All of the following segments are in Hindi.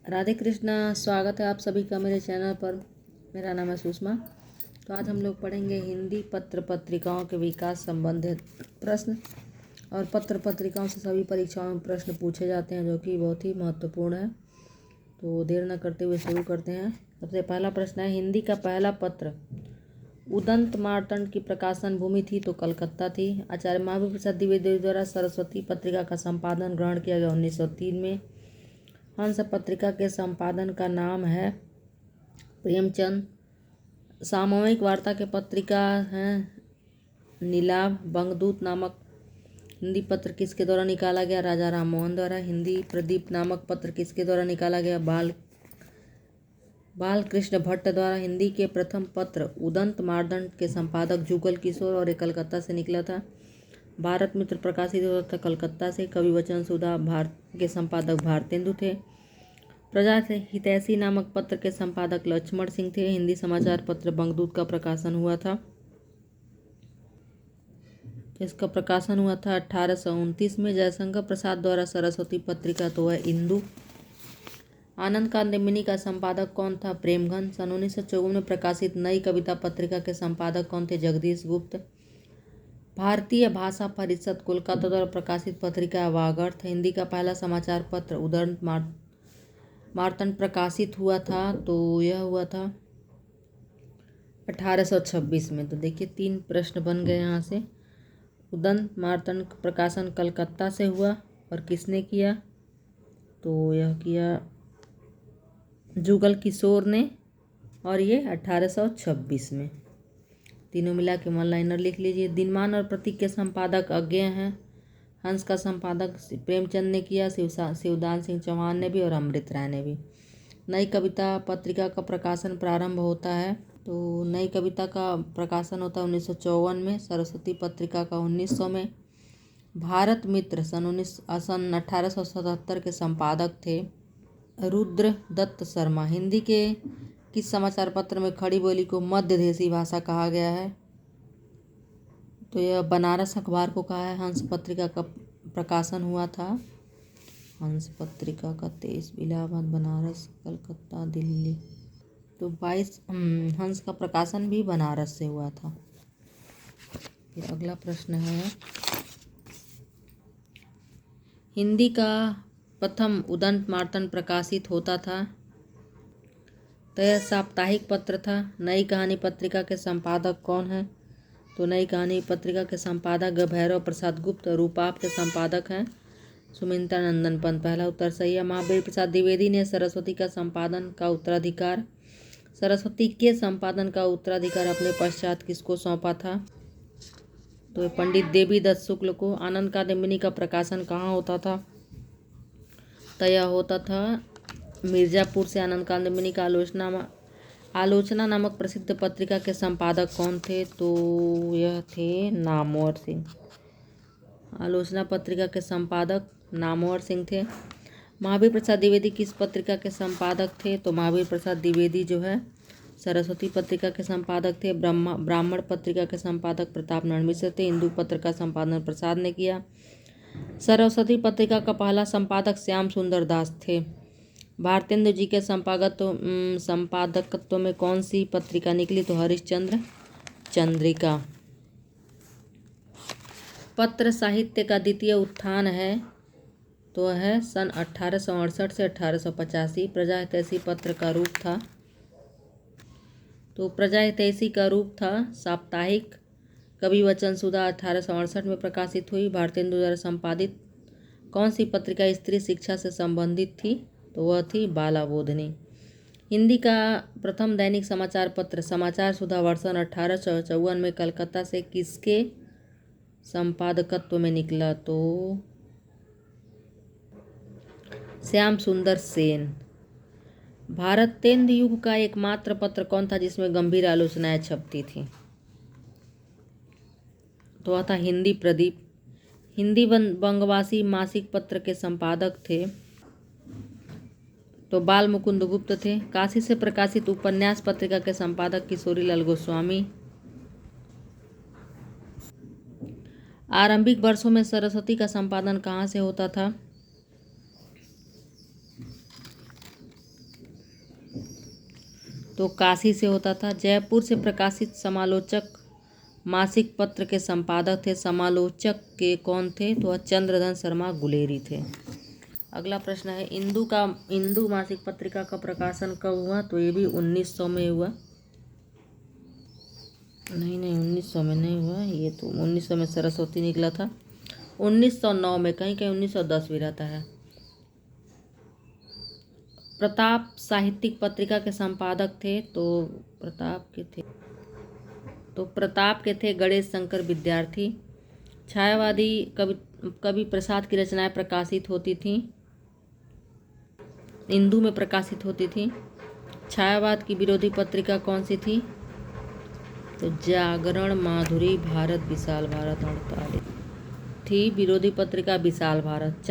राधे कृष्णा। स्वागत है आप सभी का मेरे चैनल पर। मेरा नाम है सुषमा। तो आज हम लोग पढ़ेंगे हिंदी पत्र पत्रिकाओं के विकास संबंधित प्रश्न। और पत्र पत्रिकाओं से सभी परीक्षाओं में प्रश्न पूछे जाते हैं, जो कि बहुत ही महत्वपूर्ण है। तो देर न करते हुए शुरू करते हैं। सबसे पहला प्रश्न है, हिंदी का पहला पत्र उदंत मार्तंड की प्रकाशन भूमि थी तो कलकत्ता थी। आचार्य महावीर प्रसाद द्विवेदी द्वारा सरस्वती पत्रिका का संपादन ग्रहण किया गया 1903 में। हंस पत्रिका के संपादन का नाम है प्रेमचंद। सामूहिक वार्ता के पत्रिका हैं नीलाभ। बंगदूत नामक हिंदी पत्र किसके द्वारा निकाला गया? राजा राम मोहन द्वारा। हिंदी प्रदीप नामक पत्र किसके द्वारा निकाला गया? बालकृष्ण भट्ट द्वारा। हिंदी के प्रथम पत्र उदंत मार्तंड के संपादक जुगल किशोर और कलकत्ता से निकला था। भारत मित्र प्रकाशित होता था कलकत्ता से। कवि वचन सुधा के संपादक भारतेंदु थे। प्रजा हितैषी नामक पत्र के संपादक लक्ष्मण सिंह थे। हिंदी समाचार पत्र बंगदूत का प्रकाशन हुआ था। इसका प्रकाशन हुआ था 1829 में। जयशंकर प्रसाद द्वारा सरस्वती पत्रिका तो है इंदु। आनंद कादम्बिनी का संपादक कौन था? प्रेमघन। सन 1954 में प्रकाशित नई कविता पत्रिका के संपादक कौन थे? जगदीश गुप्त। भारतीय भाषा परिषद कोलकाता द्वारा प्रकाशित पत्रिका वागर्थ। हिंदी का पहला समाचार पत्र उदंत मार्तंड प्रकाशित हुआ था, तो यह हुआ था 1826 में। तो देखिए 3 प्रश्न बन गए यहाँ से। उदंत मार्तंड प्रकाशन कलकत्ता से हुआ और किसने किया? तो यह किया जुगल किशोर ने, और ये 1826 में। तीनों मिला के वन लाइनर लिख लीजिए। दिनमान और प्रतीक के संपादक अज्ञेय हैं। हंस का संपादक प्रेमचंद ने किया, शिवदान सिंह चौहान ने भी और अमृत राय ने भी। नई कविता पत्रिका का प्रकाशन प्रारंभ होता है, तो नई कविता का प्रकाशन होता है 1954 में। सरस्वती पत्रिका का 1900 में। भारत मित्र सन 1877 के संपादक थे रुद्र दत्त शर्मा। हिंदी के किस समाचार पत्र में खड़ी बोली को मध्य देशी भाषा कहा गया है? तो यह बनारस अखबार को कहा है। हंस पत्रिका का प्रकाशन हुआ था, हंस पत्रिका का 23 इलाहाबाद, बनारस, कलकत्ता, दिल्ली। तो 22 हंस का प्रकाशन भी बनारस से हुआ था। फिर अगला प्रश्न है, हिंदी का प्रथम उदंत मार्तंड प्रकाशित होता था, तो यह साप्ताहिक पत्र था। नई कहानी पत्रिका के संपादक कौन है? तो नई कहानी पत्रिका के संपादक भैरव प्रसाद गुप्त। रूपाप के संपादक हैं सुमित्रा नंदन पंत। पहला उत्तर सही है। महावीर प्रसाद द्विवेदी ने सरस्वती का संपादन का उत्तराधिकार सरस्वती के संपादन का उत्तराधिकार अपने पश्चात किसको सौंपा था? तो पंडित देवी दत्त शुक्ल को। आनंद कादम्बिनी का प्रकाशन कहाँ होता था? तो यह होता था मिर्जापुर से। आनंद कादम्बिनी का आलोचना नामक प्रसिद्ध पत्रिका के संपादक कौन थे? तो यह थे नामवर सिंह। आलोचना पत्रिका के संपादक नामवर सिंह थे। महावीर प्रसाद द्विवेदी किस पत्रिका के संपादक थे? तो महावीर प्रसाद द्विवेदी जो है सरस्वती पत्रिका के संपादक थे। ब्राह्मण पत्रिका के संपादक प्रताप नारायण मिश्र थे। इंदु पत्र का संपादन प्रसाद ने किया। सरस्वती पत्रिका का पहला संपादक श्याम सुंदर दास थे। भारतेंदु जी के संपादकत्व में कौन सी पत्रिका निकली? तो हरिश्चंद्र चंद्रिका। पत्र साहित्य का द्वितीय उत्थान है, तो है सन 1868 से 1885। प्रजा हितैषी पत्र का रूप था, तो प्रजा हितैषी का रूप था साप्ताहिक। कवि वचन सुधा 1868 में प्रकाशित हुई। भारतेंदु द्वारा संपादित कौन सी पत्रिका स्त्री शिक्षा से संबंधित थी? तो वह थी बाला बोधनी। हिंदी का प्रथम दैनिक समाचार पत्र समाचार सुधा वर्षन 1854 में कलकत्ता से किसके संपादकत्व में निकला? तो श्याम सुंदर सेन। भारतेंदु युग का एकमात्र पत्र कौन था जिसमें गंभीर आलोचनाएं छपती थी? तो वह था हिंदी प्रदीप। हिंदी बंगवासी मासिक पत्र के संपादक थे, तो बाल मुकुंद गुप्त थे। काशी से प्रकाशित उपन्यास पत्रिका के संपादक किशोरीलाल गोस्वामी। आरंभिक वर्षों में सरस्वती का संपादन कहाँ से होता था? तो काशी से होता था। जयपुर से प्रकाशित समालोचक मासिक पत्र के संपादक थे। समालोचक के कौन थे? तो चंद्रधन शर्मा गुलेरी थे। अगला प्रश्न है इंदू मासिक पत्रिका का प्रकाशन कब हुआ? तो ये भी 1900 में हुआ। नहीं 1900 में नहीं हुआ, ये तो 1900 में सरस्वती निकला था। 1909 में, कहीं कहीं 1910 भी रहता है। प्रताप साहित्यिक पत्रिका के संपादक थे। तो प्रताप के थे गणेश शंकर विद्यार्थी। छायावादी कवि प्रसाद की रचनाएं प्रकाशित होती थीं, इंदू में प्रकाशित होती थी। छायावाद की विरोधी पत्रिका कौन सी थी? तो जागरण, माधुरी, भारत, विशाल भारत 48 थी विरोधी पत्रिका विशाल भारत।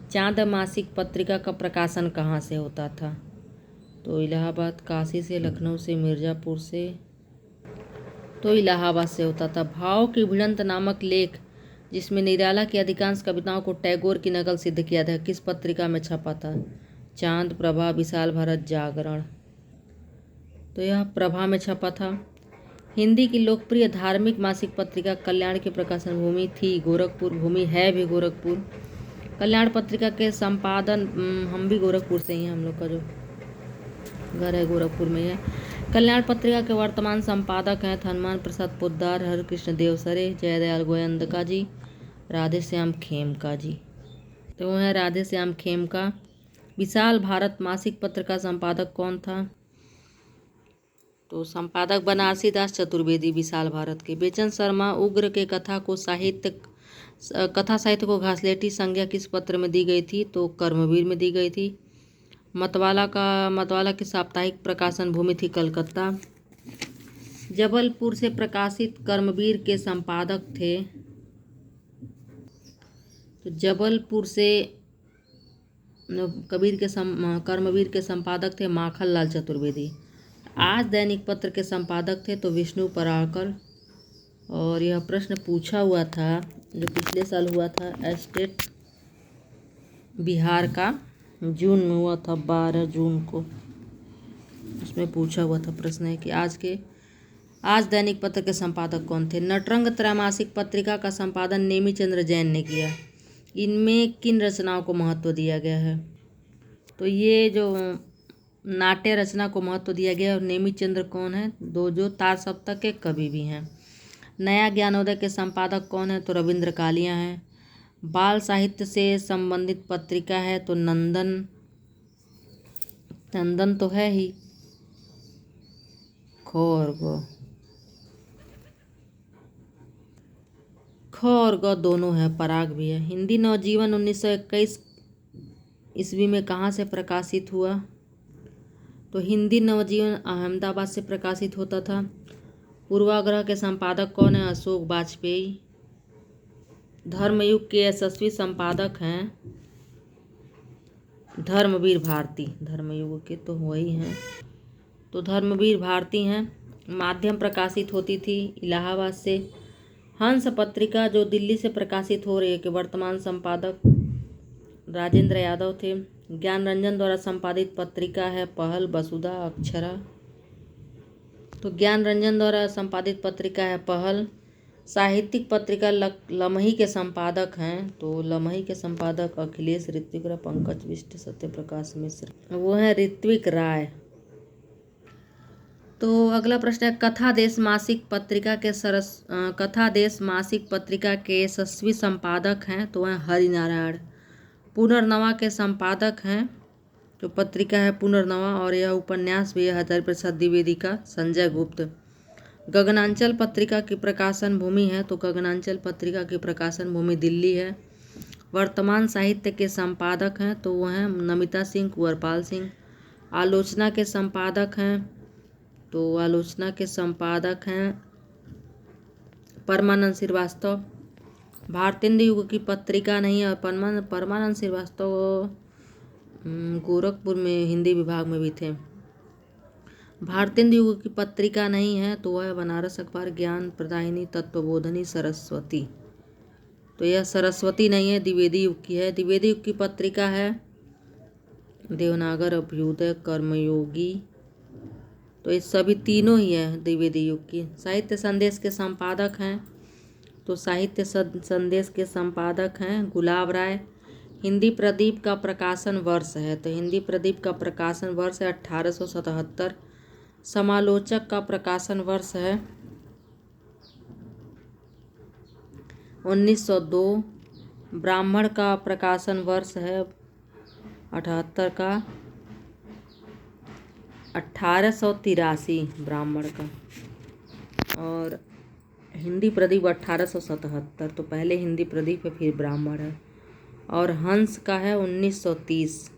चांद मासिक पत्रिका का प्रकाशन कहाँ से होता था? तो इलाहाबाद, काशी से, लखनऊ से, मिर्ज़ापुर से। तो इलाहाबाद से होता था। भाव की भिड़ंत नामक लेख जिसमें निराला की अधिकांश कविताओं को टैगोर की नकल सिद्ध किया था, किस पत्रिका में छपा था? चांद, प्रभा, विशाल भारत, जागरण। तो यह प्रभा में छपा था। हिंदी की लोकप्रिय धार्मिक मासिक पत्रिका कल्याण की प्रकाशन भूमि थी गोरखपुर, भूमि है भी गोरखपुर। कल्याण पत्रिका के संपादन, हम भी गोरखपुर से ही हैं, हम लोग का जो घर है गोरखपुर में है। कल्याण पत्रिका के वर्तमान संपादक हैं हनुमान प्रसाद पोद्दार, हरकृष्ण देव सरे, जयदयाल गोयंदका जी, राधे श्याम खेमका जी। तो वो है राधे श्याम खेमका। विशाल भारत मासिक पत्र का संपादक कौन था? तो संपादक बनारसी दास चतुर्वेदी विशाल भारत के। बेचन शर्मा उग्र के कथा साहित्य को घासलेटी संज्ञा किस पत्र में दी गई थी? तो कर्मवीर में दी गई थी। मतवाला की साप्ताहिक प्रकाशन भूमि थी कलकत्ता। जबलपुर से प्रकाशित कर्मवीर के संपादक थे। तो जबलपुर से कर्मवीर के संपादक थे माखन लाल चतुर्वेदी। आज दैनिक पत्र के संपादक थे तो विष्णु पराड़कर। और यह प्रश्न पूछा हुआ था जो पिछले साल हुआ था स्टेट बिहार का, जून में हुआ था, 12 जून को। उसमें पूछा हुआ था प्रश्न है कि आज दैनिक पत्र के संपादक कौन थे? नटरंग त्रैमासिक पत्रिका का संपादन नेमी चंद्र जैन ने किया। इनमें किन रचनाओं को महत्व दिया गया है? तो ये जो नाट्य रचना को महत्व दिया गया। और नेमी चंद्र कौन है? जो तार सप्तक के कवि भी हैं। नया ज्ञानोदय के संपादक कौन है? तो रविंद्र कालिया हैं। बाल साहित्य से संबंधित पत्रिका है तो नंदन तो है ही। ख और ग दोनों है, पराग भी है। हिंदी नवजीवन 1921 ईस्वी में कहाँ से प्रकाशित हुआ? तो हिंदी नवजीवन अहमदाबाद से प्रकाशित होता था। पूर्वाग्रह के संपादक कौन है? अशोक वाजपेयी। धर्मयुग के यशस्वी संपादक हैं धर्मवीर भारती। धर्मयुग के तो वही हैं, तो धर्मवीर भारती हैं। माध्यम प्रकाशित होती थी इलाहाबाद से। हंस पत्रिका जो दिल्ली से प्रकाशित हो रही है के वर्तमान संपादक राजेंद्र यादव थे। ज्ञान रंजन द्वारा संपादित पत्रिका है पहल, वसुधा, अक्षरा। तो ज्ञान रंजन द्वारा संपादित पत्रिका है पहल। साहित्यिक पत्रिका लमही के संपादक हैं तो लमही के संपादक अखिलेश, ऋत्विक राय, पंकज बिष्ट, सत्यप्रकाश मिश्र। वो है ऋत्विक राय। तो अगला प्रश्न है कथा देश मासिक पत्रिका के यशस्वी संपादक हैं तो वह हरिनारायण। पुनर्नवा के संपादक हैं तो पत्रिका है पुनर्नवा। और यह उपन्यास भी है हजारी प्रसाद द्विवेदी का, संजय गुप्त। गगनांचल पत्रिका की प्रकाशन भूमि है तो गगनांचल पत्रिका की प्रकाशन भूमि दिल्ली है। वर्तमान साहित्य के संपादक हैं तो वह हैं नमिता सिंह, कुंवरपाल सिंह। आलोचना के संपादक हैं तो आलोचना के संपादक हैं परमानंद श्रीवास्तव। भारतेंदु युग की पत्रिका नहीं है। परमानंद श्रीवास्तव गोरखपुर में हिंदी विभाग में भी थे। भारतेंदु युग की पत्रिका नहीं है तो वह बनारस अखबार, ज्ञान प्रदायिनी, तत्वबोधनी, सरस्वती। तो यह सरस्वती नहीं है, द्विवेदी युग की है। द्विवेदी युग की पत्रिका है देवनागर, अभ्युदय, कर्मयोगी, तो ये सभी तीनों ही है द्विवेदी युग की। साहित्य संदेश के संपादक हैं, तो साहित्य संदेश के संपादक हैं गुलाब राय। हिंदी प्रदीप का प्रकाशन वर्ष है, तो हिंदी प्रदीप का प्रकाशन वर्ष है 1877। समालोचक का प्रकाशन वर्ष है 1902। ब्राह्मण का प्रकाशन वर्ष है 78 का 1883 ब्राह्मण का। और हिंदी प्रदीप 1877, तो पहले हिंदी प्रदीप है फिर ब्राह्मण है। और हंस का है 1930,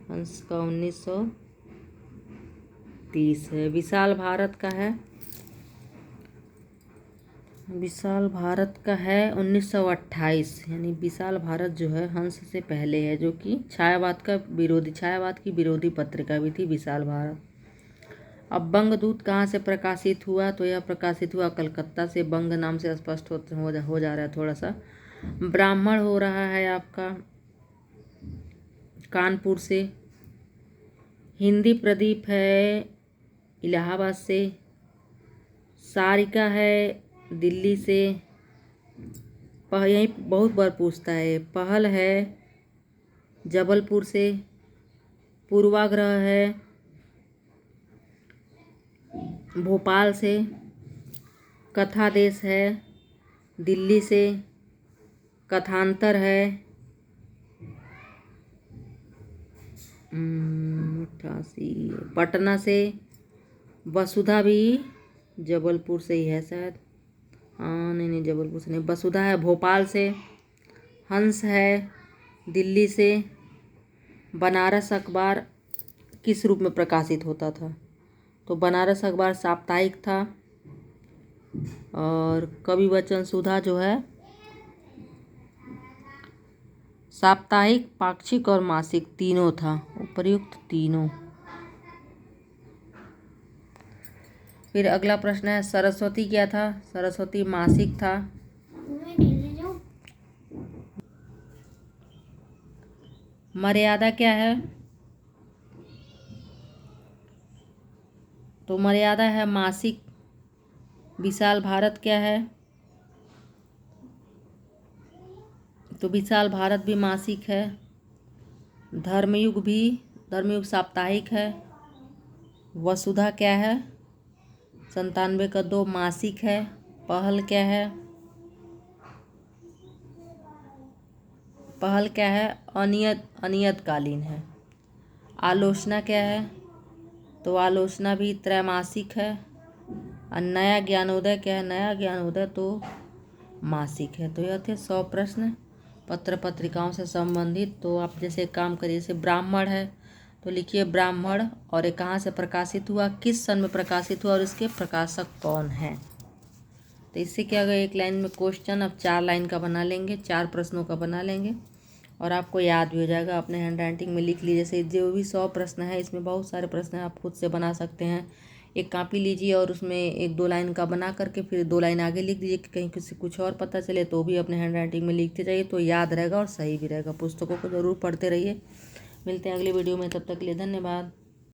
हंस का 1930 है। विशाल भारत का है, विशाल भारत का है 1928, यानी विशाल भारत जो है हंस से पहले है, जो कि छायावाद की विरोधी पत्रिका भी थी विशाल भारत। अब बंगदूत कहाँ से प्रकाशित हुआ, तो यह प्रकाशित हुआ कलकत्ता से। बंग नाम से स्पष्ट हो जा रहा है थोड़ा सा। ब्राह्मण हो रहा है आपका कानपुर से। हिंदी प्रदीप है इलाहाबाद से। सारिका है दिल्ली से। यही बहुत बार पूछता है। पहल है जबलपुर से। पूर्वाग्रह है भोपाल से। कथा देश है दिल्ली से। कथांतर है 88 पटना से। वसुधा भी जबलपुर से ही है शायद, हाँ नहीं जबलपुर से नहीं, वसुधा है भोपाल से। हंस है दिल्ली से। बनारस अखबार किस रूप में प्रकाशित होता था, तो बनारस अखबार साप्ताहिक था। और कवि वचन सुधा जो है साप्ताहिक, पाक्षिक और मासिक तीनों था, उपर्युक्त तीनों। फिर अगला प्रश्न है सरस्वती क्या था, सरस्वती मासिक था। मर्यादा क्या है, तो मर्यादा है मासिक। विशाल भारत क्या है, तो विशाल भारत भी मासिक है। धर्मयुग साप्ताहिक है। वसुधा क्या है 97 का 2 मासिक है। पहल क्या है, पहल क्या है अनियतकालीन है। आलोचना क्या है, तो आलोचना भी त्रैमासिक है। और नया ज्ञानोदय क्या है, नया ज्ञानोदय तो मासिक है। तो यह थे 100 प्रश्न पत्र पत्रिकाओं से संबंधित। तो आप जैसे काम करिए, जैसे ब्राह्मण है तो लिखिए ब्राह्मण, और ये कहाँ से प्रकाशित हुआ, किस सन में प्रकाशित हुआ, और इसके प्रकाशक कौन हैं। तो इससे क्या होगा, एक लाइन में क्वेश्चन अब 4 लाइन का बना लेंगे, 4 प्रश्नों का बना लेंगे, और आपको याद भी हो जाएगा। अपने हैंड राइटिंग में लिख लीजिए। जैसे जो भी 100 प्रश्न है, इसमें बहुत सारे प्रश्न हैं, आप खुद से बना सकते हैं। एक कॉपी लीजिए और उसमें 1-2 लाइन का बना करके फिर 2 लाइन आगे लिख दीजिए कि कहीं किसी कुछ और पता चले, तो भी अपने हैंड राइटिंग में लिखते जाइए, तो याद रहेगा और सही भी रहेगा। पुस्तकों को ज़रूर पढ़ते रहिए। मिलते हैं अगली वीडियो में, तब तक के लिए धन्यवाद।